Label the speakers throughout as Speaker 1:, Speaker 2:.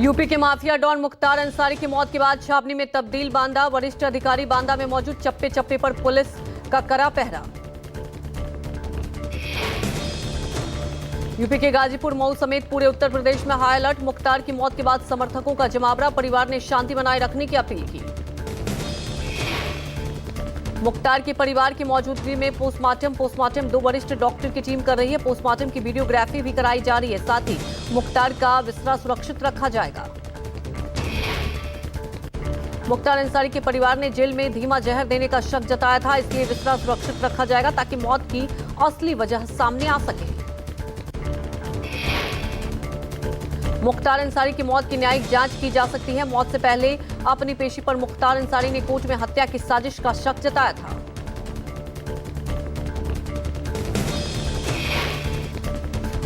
Speaker 1: UP के mafia don Mukhtar Ansari की मौत के बाद छावनी में तब्दील बांदा। वरिष्ठ अधिकारी बांदा में मौजूद, चप्पे चप्पे पर पुलिस का कड़ा पहरा। यूपी के गाजीपुर, मऊ समेत पूरे उत्तर प्रदेश में हाई अलर्ट। मुख्तार की मौत के बाद समर्थकों का जमावड़ा। परिवार ने शांति बनाए रखने की अपील की। मुख्तार के परिवार की मौजूदगी में पोस्टमार्टम 2 वरिष्ठ डॉक्टर की टीम कर रही है। पोस्टमार्टम की वीडियोग्राफी भी कराई जा रही है। साथ ही मुख्तार का बिस्तरा सुरक्षित रखा जाएगा। मुख्तार अंसारी के परिवार ने जेल में धीमा जहर देने का शक जताया था, इसलिए बिस्तरा सुरक्षित रखा जाएगा ताकि मौत की असली वजह सामने आ सके। मुख्तार अंसारी की मौत की न्यायिक जांच की जा सकती है। मौत से पहले अपनी पेशी पर मुख्तार अंसारी ने कोर्ट में हत्या की साजिश का शक जताया था।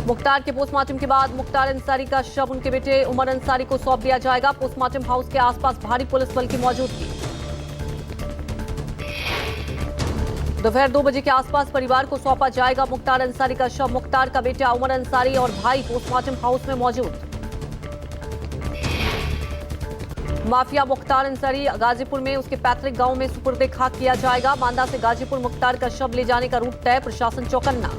Speaker 1: मुख्तार के पोस्टमार्टम के बाद मुख्तार अंसारी का शव उनके बेटे उमर अंसारी को सौंप दिया जाएगा। पोस्टमार्टम हाउस के आसपास भारी पुलिस बल की मौजूदगी। दोपहर 2 बजे के आसपास परिवार को सौंपा जाएगा मुख्तार अंसारी का शव। मुख्तार का बेटा उमर अंसारी और भाई पोस्टमार्टम हाउस में मौजूद। माफिया मुख्तार अंसारी गाजीपुर में उसके पैतृक गांव में सुपुर्दे खाक किया जाएगा। बांदा से गाजीपुर मुख्तार का शव ले जाने का रूट तय, प्रशासन चौकन्ना।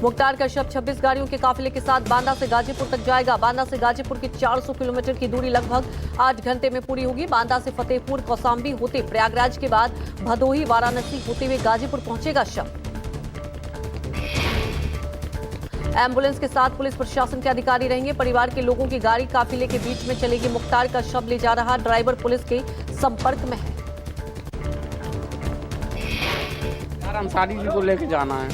Speaker 1: मुख्तार का शव 26 गाड़ियों के काफिले के साथ बांदा से गाजीपुर तक जाएगा। बांदा से गाजीपुर की 400 किलोमीटर की दूरी लगभग 8 घंटे में पूरी होगी। बांदा से फतेहपुर, कौसाम्बी होते प्रयागराज के बाद भदोही, वाराणसी होते हुए गाजीपुर पहुंचेगा शव। एम्बुलेंस के साथ पुलिस प्रशासन के अधिकारी रहेंगे। परिवार के लोगों की गाड़ी काफिले के बीच में चलेगी। मुख्तार का शव ले जा रहा ड्राइवर पुलिस के संपर्क में है।
Speaker 2: अंसारी जी को लेके जाना है।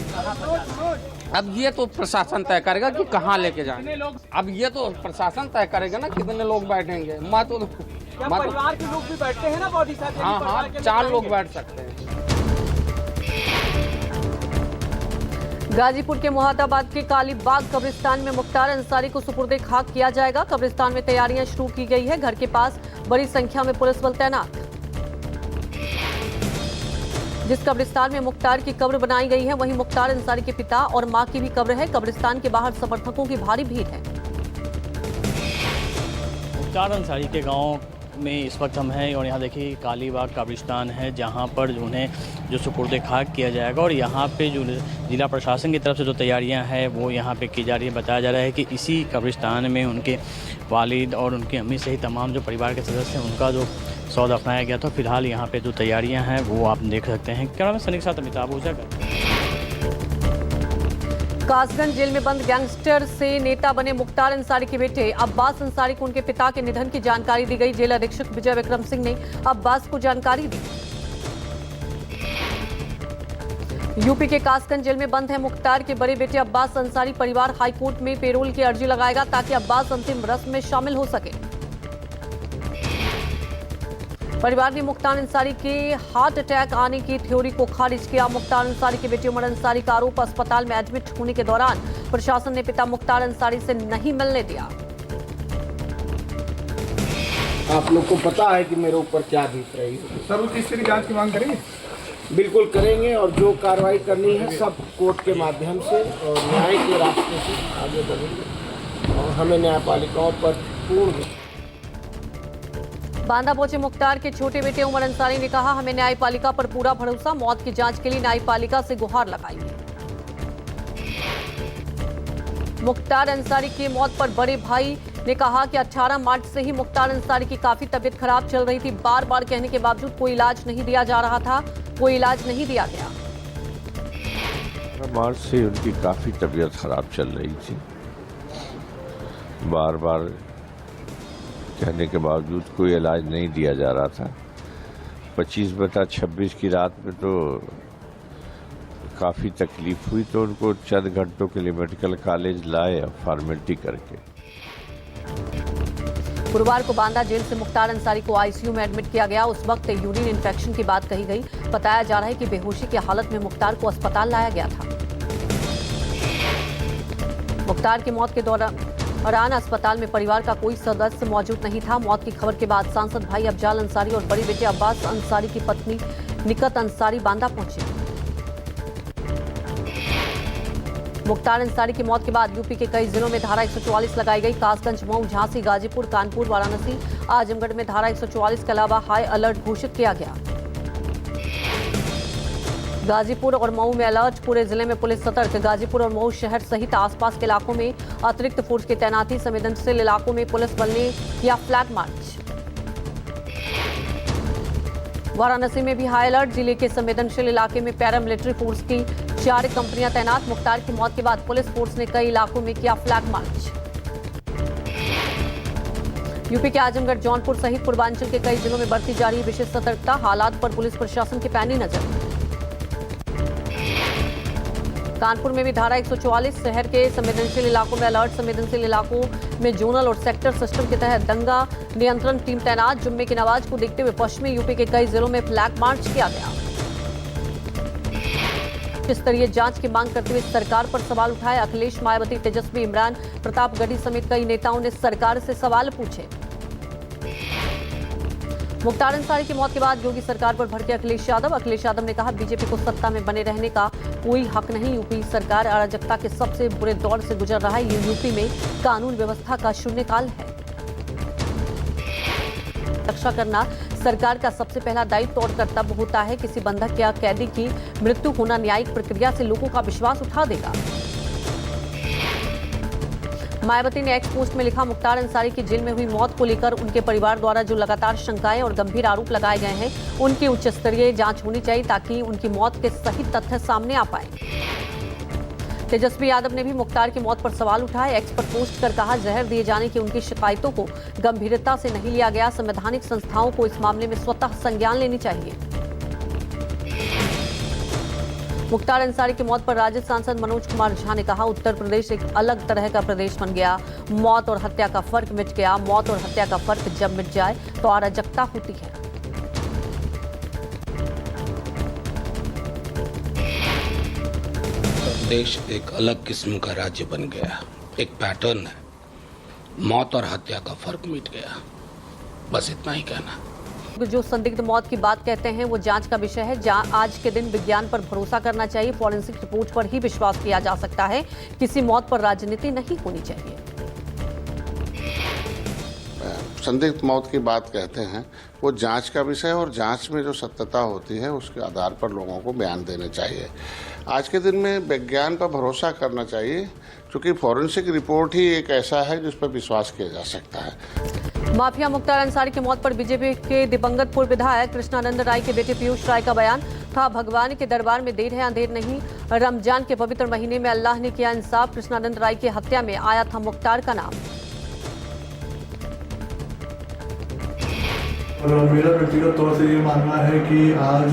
Speaker 2: अब ये तो प्रशासन तय करेगा कि कहाँ लेके जाएंगे। अब ये तो प्रशासन तय करेगा ना कितने लोग बैठेंगे।
Speaker 3: परिवार के लोग भी बैठते हैं ना बॉडी साथ।
Speaker 2: हाँ, 4 लोग बैठ सकते हैं।
Speaker 1: गाजीपुर के मोहताबाद के कालीबाग कब्रिस्तान में मुख्तार अंसारी को सुपुर्दे खाक किया जाएगा। कब्रिस्तान में तैयारियां शुरू की गई है। घर के पास बड़ी संख्या में पुलिस बल तैनात। जिस कब्रिस्तान में मुख्तार की कब्र बनाई गई है, वहीं मुख्तार अंसारी के पिता और मां की भी कब्र है। कब्रिस्तान के बाहर समर्थकों की भारी भीड़ है।
Speaker 4: मुख्तार अंसारी के गांव में इस वक्त हम हैं और यहाँ देखिए कालीबाग कब्रिस्तान है, जहाँ पर उन्हें जो सुपुर्दे खाक किया जाएगा। और यहाँ पे जो जिला प्रशासन की तरफ से जो तैयारियां हैं वो यहाँ पे की जा रही है। बताया जा रहा है कि इसी कब्रिस्तान में उनके वालिद और उनकी अम्मी सहित तमाम जो परिवार के सदस्य हैं उनका जो शव दफनाया गया था। फिलहाल यहाँ पे जो तैयारियाँ हैं वो आप देख सकते हैं। कैमरा में सनी के साथ अमिताभ ओझा का।
Speaker 1: कासगंज जेल में बंद गैंगस्टर से नेता बने मुख्तार अंसारी के बेटे अब्बास अंसारी को उनके पिता के निधन की जानकारी दी गई। जेल अधीक्षक विजय विक्रम सिंह ने अब्बास को जानकारी दी। यूपी के कासगंज जेल में बंद है मुख्तार के बड़े बेटे अब्बास अंसारी। परिवार हाईकोर्ट में पेरोल की अर्जी लगाएगा ताकि अब्बास अंतिम रस्म में शामिल हो सके। परिवार ने मुख्तार अंसारी के हार्ट अटैक आने की थ्योरी को खारिज किया। मुख्तार अंसारी के बेटे उमर अंसारी का आरोप, अस्पताल में एडमिट होने के दौरान प्रशासन ने पिता मुख्तार अंसारी से नहीं मिलने दिया।
Speaker 5: आप लोग को पता है कि मेरे ऊपर क्या बीत रही है।
Speaker 3: सर, उस की जांच की मांग करेंगे?
Speaker 5: बिल्कुल करेंगे और जो कार्रवाई करनी है सब कोर्ट के माध्यम से और न्याय के रास्ते से आगे बढ़ेंगे और हमें न्यायपालिकाओं पर पूर्ण।
Speaker 1: बांदा पहुंचे मुख्तार के छोटे बेटे उमर अंसारी ने कहा, हमें न्यायपालिका पर पूरा भरोसा। मौत की जांच के लिए न्यायपालिका से गुहार लगाएंगे। मुख्तार अंसारी की मौत पर बड़े भाई ने कहा कि 18 मार्च से ही मुख्तार अंसारी की काफी तबीयत खराब चल रही थी। बार बार कहने के बावजूद कोई इलाज नहीं दिया जा रहा था, कोई इलाज नहीं दिया गया।
Speaker 6: मार्च से उनकी काफी तबीयत खराब चल रही थी। बार बार कहने के बावजूद कोई इलाज नहीं दिया जा रहा था। 25/26 की रात में तो काफ़ी तकलीफ हुई, तो उनको चंद घंटों के लिए मेडिकल कॉलेज लाए फॉर्मेलिटी करके।
Speaker 1: गुरुवार को बांदा जेल से मुख्तार अंसारी को आईसीयू में एडमिट किया गया। उस वक्त यूरिन इन्फेक्शन की बात कही गई। बताया जा रहा है कि बेहोशी की हालत में मुख्तार को अस्पताल लाया गया था। मुख्तार की मौत के दौरान अस्पताल में परिवार का कोई सदस्य मौजूद नहीं था। मौत की खबर के बाद सांसद भाई अफजाल अंसारी और बड़े बेटे अब्बास अंसारी की पत्नी निकत अंसारी बांदा पहुंचे। मुख्तार अंसारी की मौत के बाद यूपी के कई जिलों में धारा 144 लगाई गई। कासगंज, मऊ, झांसी, गाजीपुर, कानपुर, वाराणसी, आजमगढ़ में धारा 144 के अलावा हाई अलर्ट घोषित किया गया। गाजीपुर और मऊ में अलर्ट, पूरे जिले में पुलिस सतर्क। गाजीपुर और मऊ शहर सहित आसपास के इलाकों में अतिरिक्त फोर्स की तैनाती। संवेदनशील इलाकों में पुलिस बल ने किया फ्लैग मार्च। वाराणसी में भी हाई अलर्ट, जिले के संवेदनशील इलाके में पैरामिलिट्री फोर्स की 4 कंपनियां तैनात। मुख्तार की मौत के बाद पुलिस फोर्स ने कई इलाकों में किया फ्लैग मार्च। यूपी के आजमगढ़, जौनपुर सहित पूर्वांचल के कई जिलों में बढ़ती जा रही विशेष सतर्कता। हालात पर पुलिस प्रशासन की पैनी नजर। कानपुर में भी धारा 144, शहर के संवेदनशील इलाकों में अलर्ट। संवेदनशील इलाकों में जोनल और सेक्टर सिस्टम के तहत दंगा नियंत्रण टीम तैनात। जुम्मे की नमाज को देखते हुए पश्चिमी यूपी के कई जिलों में फ्लैग मार्च किया गया। स्तरीय जांच की मांग करते हुए सरकार पर सवाल उठाए अखिलेश, मायावती, तेजस्वी, इमरान, प्रतापगढ़ी समेत कई नेताओं ने सरकार से सवाल पूछे। मुख्तार अंसारी की मौत के बाद योगी सरकार पर भड़के अखिलेश यादव। अखिलेश यादव ने कहा, बीजेपी को सत्ता में बने रहने का कोई हक नहीं। यूपी सरकार अराजकता के सबसे बुरे दौर से गुजर रहा है। ये यूपी में कानून व्यवस्था का शून्यकाल है। रक्षा करना सरकार का सबसे पहला दायित्व और कर्तव्य होता है। किसी बंधक या कैदी की मृत्यु होना न्यायिक प्रक्रिया से लोगों का विश्वास उठा देगा। मायावती ने एक्स पोस्ट में लिखा, मुख्तार अंसारी की जेल में हुई मौत को लेकर उनके परिवार द्वारा जो लगातार शंकाएं और गंभीर आरोप लगाए गए हैं, उनकी उच्च स्तरीय जांच होनी चाहिए ताकि उनकी मौत के सही तथ्य सामने आ पाए। तेजस्वी यादव ने भी मुख्तार की मौत पर सवाल उठाए। एक्स पर पोस्ट कर कहा, जहर दिए जाने की उनकी शिकायतों को गंभीरता से नहीं लिया गया। संवैधानिक संस्थाओं को इस मामले में स्वतः संज्ञान लेनी चाहिए। मुख्तार अंसारी की मौत पर राजद सांसद मनोज कुमार झा ने कहा, उत्तर प्रदेश एक अलग तरह का प्रदेश बन गया। मौत और हत्या का फर्क मिट गया। मौत और हत्या का फर्क जब मिट जाए तो अराजकता होती है।
Speaker 7: देश एक अलग किस्म का राज्य बन गया। एक पैटर्न है। मौत और हत्या का फर्क मिट गया। बस इतना ही कहना।
Speaker 1: जो संदिग्ध मौत की बात कहते हैं वो जांच का विषय है। आज के दिन विज्ञान पर भरोसा करना चाहिए। फॉरेंसिक रिपोर्ट पर ही विश्वास किया जा सकता है। किसी मौत पर राजनीति नहीं होनी चाहिए।
Speaker 8: संदिग्ध मौत की बात कहते हैं वो जांच का विषय है और जांच में जो सत्यता होती है उसके आधार पर लोगों को बयान देने चाहिए। आज के दिन में विज्ञान पर भरोसा करना चाहिए क्योंकि फॉरेंसिक रिपोर्ट ही एक ऐसा है जिस पर विश्वास किया जा सकता है।
Speaker 1: माफिया मुख्तार अंसारी की मौत पर बीजेपी के दिवंगत पूर्व विधायक कृष्णानंद राय के बेटे पीयूष राय का बयान था, भगवान के दरबार में देर है अंधेर नहीं। रमजान के पवित्र महीने में अल्लाह ने किया इंसाफ। कृष्णानंद राय की हत्या में आया था मुख्तार का नाम।
Speaker 9: और मेरा व्यक्तिगत तौर से ये मानना है कि आज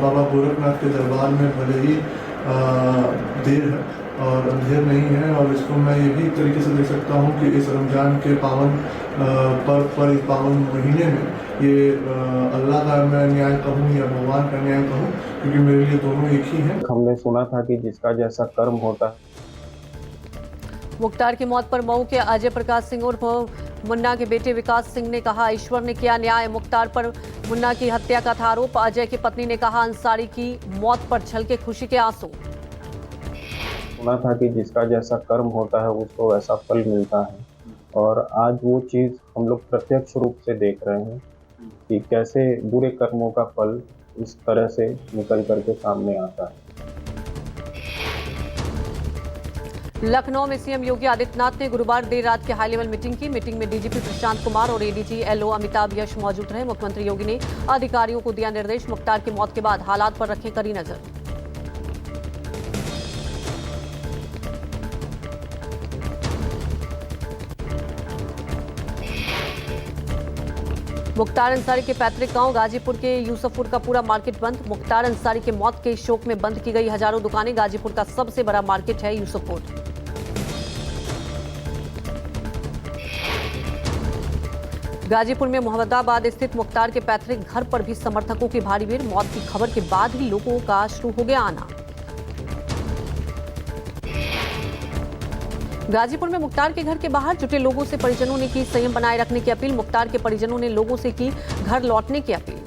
Speaker 9: बाबा गोरखनाथ के दरबार में भले ही देर है और अंधेर नहीं है, और इसको मैं ये भी एक तरीके से देख सकता हूँ कि इस रमजान के पावन पर्व पर इस पावन महीने में ये अल्लाह का मैं न्याय कहूँ या भगवान का न्याय कहूँ, क्योंकि मेरे लिए दोनों एक ही हैं।
Speaker 10: हमने सुना था कि जिसका जैसा कर्म होता है।
Speaker 1: मुख्तार की मौत पर मऊ के अजय प्रकाश सिंह उर्फ मुन्ना के बेटे विकास सिंह ने कहा, ईश्वर ने किया न्याय। मुख्तार पर मुन्ना की हत्या का था आरोप। अजय की पत्नी ने कहा, अंसारी की मौत पर छलके खुशी के आंसू।
Speaker 10: सुना था कि जिसका जैसा कर्म होता है उसको वैसा फल मिलता है, और आज वो चीज़ हम लोग प्रत्यक्ष रूप से देख रहे हैं कि कैसे बुरे कर्मों का फल इस तरह से निकल करके सामने आता है।
Speaker 1: लखनऊ में सीएम योगी आदित्यनाथ ने गुरुवार देर रात की हाई लेवल मीटिंग की। मीटिंग में डीजीपी प्रशांत कुमार और एडीजी एलओ अमिताभ यश मौजूद रहे। मुख्यमंत्री योगी ने अधिकारियों को दिया निर्देश, मुख्तार की मौत के बाद हालात पर रखें कड़ी नजर। मुख्तार अंसारी के पैतृक गांव गाजीपुर के यूसुफपुर का पूरा मार्केट बंद। मुख्तार अंसारी के मौत के शोक में बंद की गई हजारों दुकानें। गाजीपुर का सबसे बड़ा मार्केट है यूसुफपुर। गाजीपुर में मोहम्मदाबाद स्थित मुख्तार के पैतृक घर पर भी समर्थकों की भारी भीड़। मौत की खबर के बाद ही लोगों का शुरू हो गया आना। गाजीपुर में मुख्तार के घर के बाहर जुटे लोगों से परिजनों ने की संयम बनाए रखने की अपील। मुख्तार के परिजनों ने लोगों से की घर लौटने की अपील।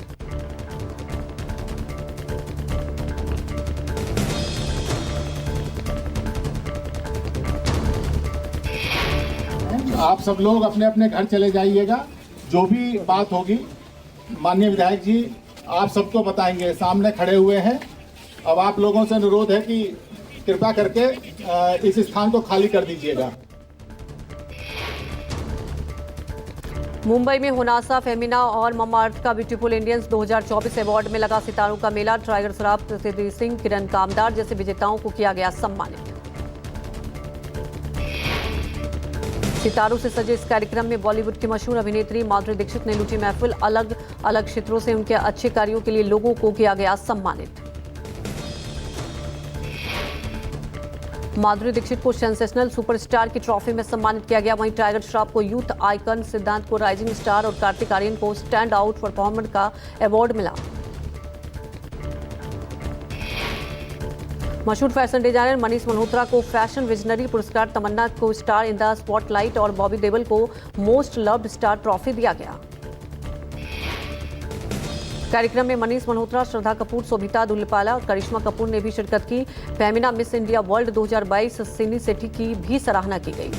Speaker 5: आप सब लोग अपने अपने घर चले जाइएगा। जो भी बात होगी माननीय विधायक जी आप सबको बताएंगे, सामने खड़े हुए हैं। अब आप लोगों से अनुरोध है कि कृपया करके इस स्थान को खाली कर दीजिएगा।
Speaker 1: मुंबई में होनासा, फेमिना और मम्मा अर्थ का ब्यूटीफुल इंडियंस 2024 अवार्ड में लगा सितारों का मेला। टाइगर श्रॉफ, प्रसिद्धि सिंह, किरण कामदार जैसे विजेताओं को किया गया सम्मानित। सितारों से सजे इस कार्यक्रम में बॉलीवुड की मशहूर अभिनेत्री माधुरी दीक्षित ने लूटी महफिल। अलग अलग क्षेत्रों से उनके अच्छे कार्यों के लिए लोगों को किया गया सम्मानित। माधुरी दीक्षित को सेंसेशनल सुपरस्टार की ट्रॉफी में सम्मानित किया गया। वहीं टाइगर श्रॉफ को यूथ आइकन, सिद्धांत को राइजिंग स्टार और कार्तिक आर्यन को स्टैंड आउट परफॉर्मर का अवार्ड मिला। मशहूर फैशन डिजाइनर मनीष मल्होत्रा को फैशन विजनरी पुरस्कार, तमन्ना को स्टार इन द स्पॉटलाइट और बॉबी देओल को मोस्ट लव्ड स्टार ट्रॉफी दिया गया। कार्यक्रम में मनीष मल्होत्रा, श्रद्धा कपूर, शोभिता दुल्लिपाला और करिश्मा कपूर ने भी शिरकत की। फेमिना मिस इंडिया वर्ल्ड 2022 सिनी सेठी की भी सराहना की गई।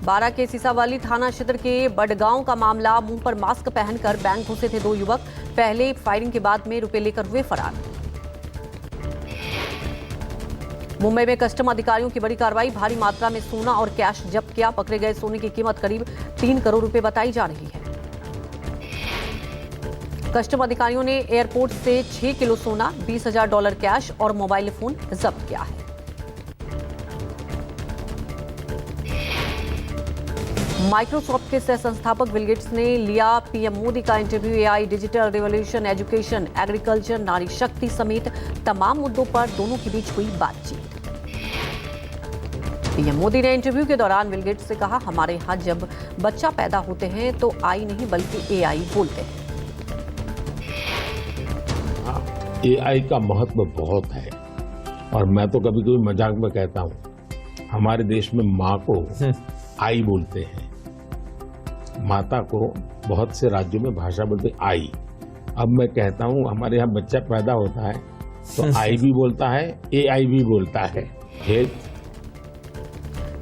Speaker 1: बारा के सीसावाली थाना क्षेत्र के बडगांव का मामला। मुंह पर मास्क पहनकर बैंक घुसे थे 2 युवक। पहले फायरिंग के बाद में रुपए लेकर हुए फरार। मुंबई में कस्टम अधिकारियों की बड़ी कार्रवाई। भारी मात्रा में सोना और कैश जब्त किया। पकड़े गए सोने की कीमत करीब 3 करोड़ रुपए बताई जा रही है। कस्टम अधिकारियों ने एयरपोर्ट से 6 किलो सोना, $20,000 कैश और मोबाइल फोन जब्त किया है। माइक्रोसॉफ्ट के सह संस्थापक बिल गेट्स ने लिया पीएम मोदी का interview. AI, digital revolution, education, agriculture, नारी शक्ति समेत तमाम मुद्दों पर दोनों के बीच हुई बातचीत। पीएम मोदी ने इंटरव्यू के दौरान बिल गेट्स से कहा, हमारे यहाँ जब बच्चा पैदा होते हैं तो आई नहीं बल्कि एआई बोलते हैं।
Speaker 11: एआई का महत्व बहुत है और मैं तो कभी कभी मजाक में कहता हूँ, हमारे देश में माँ को आई बोलते हैं, माता को बहुत से राज्यों में भाषा बोलते आई। अब मैं कहता हूँ हमारे यहाँ बच्चा पैदा होता है तो आई भी बोलता है, एआई भी बोलता है।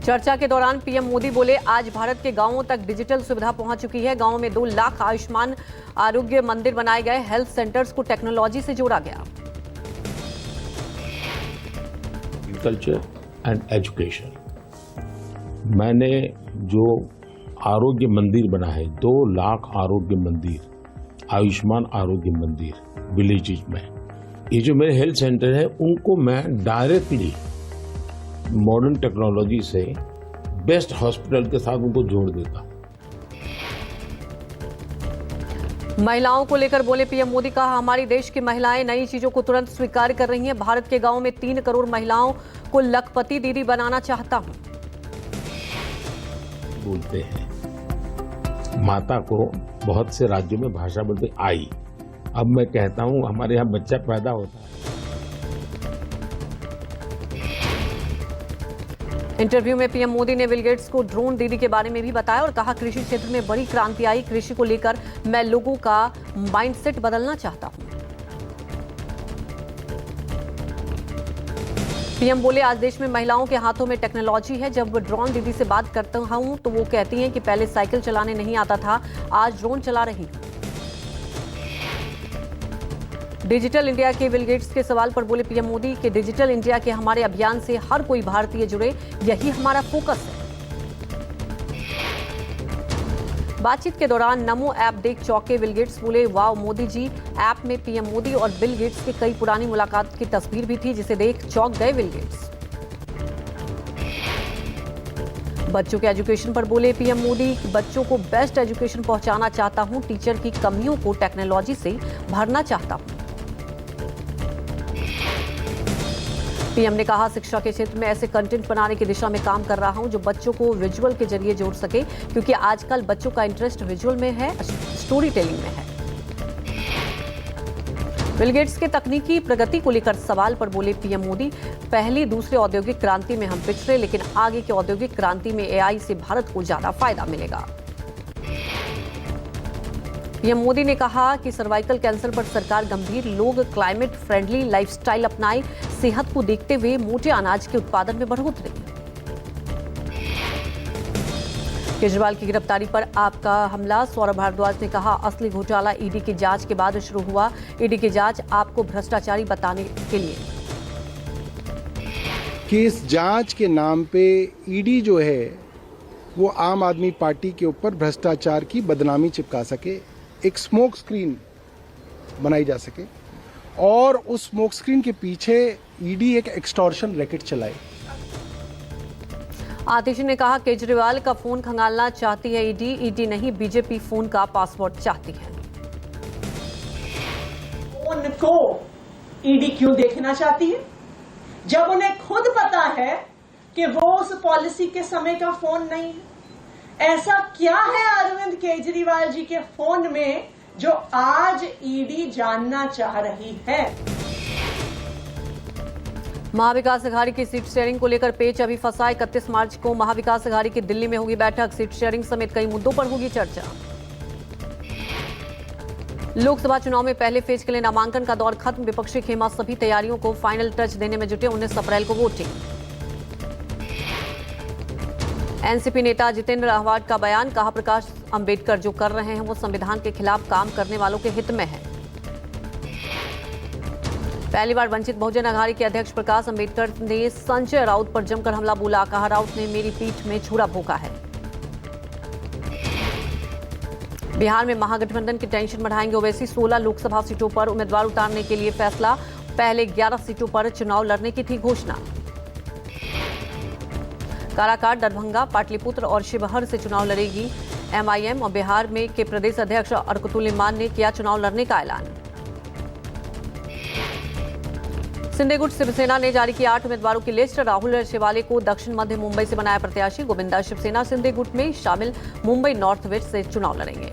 Speaker 1: चर्चा के दौरान पीएम मोदी बोले, आज भारत के गांवों तक डिजिटल सुविधा पहुंच चुकी है। गांवों में 2 लाख आयुष्मान आरोग्य मंदिर बनाए गए। हेल्थ सेंटर्स को टेक्नोलॉजी से जोड़ा गया।
Speaker 11: कल्चर एंड एजुकेशन, मैंने जो आरोग्य मंदिर बना है, 2 लाख आरोग्य मंदिर, आयुष्मान आरोग्य मंदिर विलेजेस में, ये जो मेरे हेल्थ सेंटर है उनको मैं डायरेक्टली मॉडर्न टेक्नोलॉजी से बेस्ट हॉस्पिटल के साथ उनको जोड़ देता हूं।
Speaker 1: महिलाओं को लेकर बोले पीएम मोदी, कहा हमारी देश की महिलाएं नई चीजों को तुरंत स्वीकार कर रही हैं। भारत के गांव में 3 करोड़ महिलाओं को लखपति दीदी बनाना चाहता हूं।
Speaker 11: बोलते हैं माता को बहुत से राज्यों में भाषा बोलते आई। अब मैं कहता हूं हमारे यहाँ बच्चा पैदा होता है।
Speaker 1: इंटरव्यू में पीएम मोदी ने बिल गेट्स को ड्रोन दीदी के बारे में भी बताया और कहा, कृषि क्षेत्र में बड़ी क्रांति आई। कृषि को लेकर मैं लोगों का माइंडसेट बदलना चाहता हूं। पीएम बोले, आज देश में महिलाओं के हाथों में टेक्नोलॉजी है। जब ड्रोन दीदी से बात करता हूं तो वो कहती हैं कि पहले साइकिल चलाने नहीं आता था, आज ड्रोन चला रही हूं। डिजिटल इंडिया के बिल गेट्स के सवाल पर बोले पीएम मोदी कि डिजिटल इंडिया के हमारे अभियान से हर कोई भारतीय जुड़े, यही हमारा फोकस है। बातचीत के दौरान नमो ऐप देख चौंके बिल गेट्स। बोले, वाह मोदी जी, ऐप में पीएम मोदी और बिल गेट्स की कई पुरानी मुलाकात की तस्वीर भी थी, जिसे देख चौंक गए बिल गेट्स। बच्चों के एजुकेशन पर बोले पीएम मोदी, बच्चों को बेस्ट एजुकेशन पहुंचाना चाहता हूं। टीचर की कमियों को टेक्नोलॉजी से भरना चाहता हूं। पीएम ने कहा, शिक्षा के क्षेत्र में ऐसे कंटेंट बनाने की दिशा में काम कर रहा हूं जो बच्चों को विजुअल के जरिए जोड़ सके, क्योंकि आजकल बच्चों का इंटरेस्ट विजुअल में है, स्टोरी टेलिंग में है। बिल गेट्स के तकनीकी प्रगति को लेकर सवाल पर बोले पीएम मोदी, पहली दूसरी औद्योगिक क्रांति में हम पिछड़े, लेकिन आगे की औद्योगिक क्रांति में एआई से भारत को ज्यादा फायदा मिलेगा। पीएम मोदी ने कहा कि सर्वाइकल कैंसर पर सरकार गंभीर, लोग क्लाइमेट फ्रेंडली लाइफस्टाइल अपनाएं, सेहत को देखते हुए मोटे अनाज के उत्पादन में बढ़ोतरी। केजरीवाल की गिरफ्तारी पर आपका हमला, सौरभ भारद्वाज ने कहा असली घोटाला ईडी की जांच के बाद शुरू हुआ। ईडी की जांच आपको भ्रष्टाचारी बताने के लिए
Speaker 12: कि इस जांच के नाम पे ईडी जो है वो आम आदमी पार्टी के ऊपर भ्रष्टाचार की बदनामी चिपका सके, एक स्मोक स्क्रीन बनाई जा सके और उस स्मोक स्क्रीन के पीछे ईडी एक एक्सटॉर्शन रैकेट चलाए।
Speaker 1: आतिश ने कहा केजरीवाल का फोन खंगालना चाहती है ईडी नहीं, बीजेपी फोन का पासवर्ड चाहती है।
Speaker 13: फोन को ईडी क्यों देखना चाहती है जब उन्हें खुद पता है कि वो उस पॉलिसी के समय का फोन नहीं है? ऐसा क्या है अरविंद केजरीवाल जी के फोन में जो आज ईडी जानना चाह रही है?
Speaker 1: महाविकास अघाड़ी की सीट शेयरिंग को लेकर पेच अभी फंसा। 31 मार्च को महाविकास अघाड़ी की दिल्ली में होगी बैठक, सीट शेयरिंग समेत कई मुद्दों पर होगी चर्चा। लोकसभा चुनाव में पहले फेज के लिए नामांकन का दौर खत्म, विपक्षी खेमा सभी तैयारियों को फाइनल टच देने में जुटे। 19 अप्रैल को वोटिंग। एनसीपी नेता जितेंद्र अहवाड का बयान, कहा प्रकाश अंबेडकर जो कर रहे हैं वो संविधान के खिलाफ काम करने वालों के हित में है। पहली बार वंचित बहुजन अघाड़ी के अध्यक्ष प्रकाश अंबेडकर ने संजय राउत पर जमकर हमला बोला, कहा राउत ने मेरी पीठ में छुरा भोंका है। बिहार में महागठबंधन की टेंशन बढ़ाएंगे ओवैसी, 16 लोकसभा सीटों पर उम्मीदवार उतारने के लिए फैसला, पहले 11 सीटों पर चुनाव लड़ने की थी घोषणा। काराकाट, दरभंगा, पाटलिपुत्र और शिवहर से चुनाव लड़ेगी एमआईएम और बिहार में के प्रदेश अध्यक्ष अर्कतुल्यमान ने किया चुनाव लड़ने का ऐलान। सिंधेगुट शिवसेना ने जारी किया 8 उम्मीदवारों की लिस्ट, राहुल शिवाले को दक्षिण मध्य मुंबई से बनाया प्रत्याशी, गोविंदा शिवसेना सिंधेगुट में शामिल मुंबई नॉर्थ वेस्ट से चुनाव लड़ेंगे।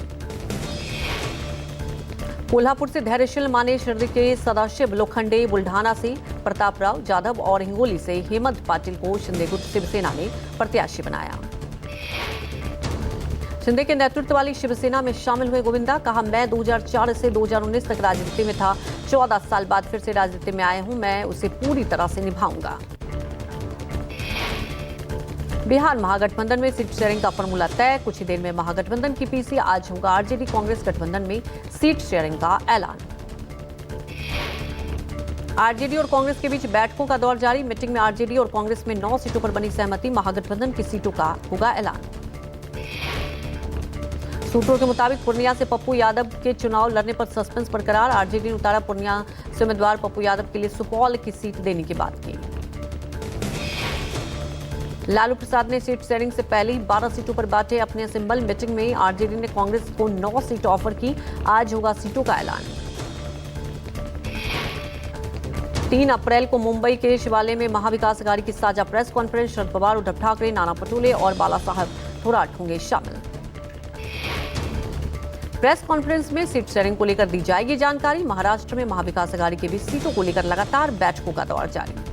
Speaker 1: कोल्हापुर से धैर्यशील माने शिर्डी के सदाशिव लोखंडे, बुल्ढाना से प्रतापराव जाधव और हिंगोली से हेमंत पाटिल को सिंधेगुट शिवसेना ने प्रत्याशी बनाया। शिंदे के नेतृत्व वाली शिवसेना में शामिल हुए गोविंदा, कहा मैं 2004 से 2019 तक राजनीति में था, 14 साल बाद फिर से राजनीति में आया हूं, मैं उसे पूरी तरह से निभाऊंगा। बिहार महागठबंधन में सीट शेयरिंग का फॉर्मूला तय, कुछ ही देर में महागठबंधन की पीसी, आज होगा आरजेडी कांग्रेस गठबंधन में सीट शेयरिंग का ऐलान। आरजेडी और कांग्रेस के बीच बैठकों का दौर जारी, मीटिंग में आरजेडी और कांग्रेस में 9 सीटों पर बनी सहमति, महागठबंधन की सीटों का होगा ऐलान। सूत्रों के मुताबिक पूर्णिया से पप्पू यादव के चुनाव लड़ने पर सस्पेंस बरकरार, आरजेडी ने उतारा पूर्णिया से उम्मीदवार पप्पू यादव के लिए सुपौल की सीट देने की बात की। लालू प्रसाद ने सीट शेयरिंग से पहले ही 12 सीटों पर बांटे अपने सिंबल, मीटिंग में आरजेडी ने कांग्रेस को 9 सीट ऑफर की, आज होगा सीटों का ऐलान। 3 अप्रैल को मुंबई के शिवालय में महाविकास अघाड़ी की साझा प्रेस कॉन्फ्रेंस, शरद पवार, उद्धव ठाकरे, नाना पटोले और बाला साहब थोराट होंगे शामिल। प्रेस कॉन्फ्रेंस में सीट शेयरिंग को लेकर दी जाएगी जानकारी। महाराष्ट्र में महाविकास अघाड़ी के बीच सीटों को लेकर लगातार बैठकों का दौर जारी।